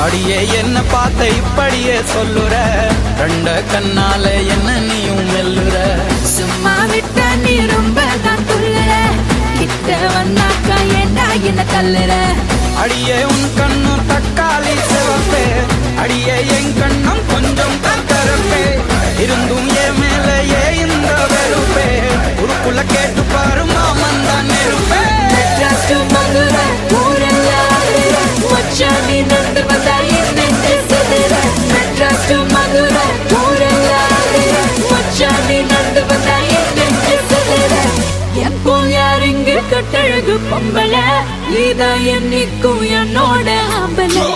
அடியே என்ன பார்த்த இப்படியே சொல்லுற, ரெண்ட கண்ணால என்ன நீயும் மெல்லுற. சும்மா விட்டா நீ ரொம்ப தான் துள்ளுற, கிட்ட வந்தாக்கா ஏண்டா என்ன தள்ளுற. அடியே உன் கண்ணும் தக்காளி சிவப்பே, அடியே என் கண்ணும் கொஞ்சம் கரப்பே. இருந்தும் ஏன் மேல இந்த வெறுப்பே, உருக்குள்ள கேட்டு பாரு மாமன் தான் நெருப்பே. மெட்ராஸ் டு மதுரை ஊரெல்லாம் மச்சானி நந்து வந்தா என்னென்று செதுற. மெட்ராஸ் டு மதுரை ஊரெல்லாம் மச்சானி நந்து வந்தா என்னென்று செதுற. என் போல் யார் இங்கு கட்டழகு பொம்பளை, நீதான் என்னைக்கும் என்னோட ஆம்பளை.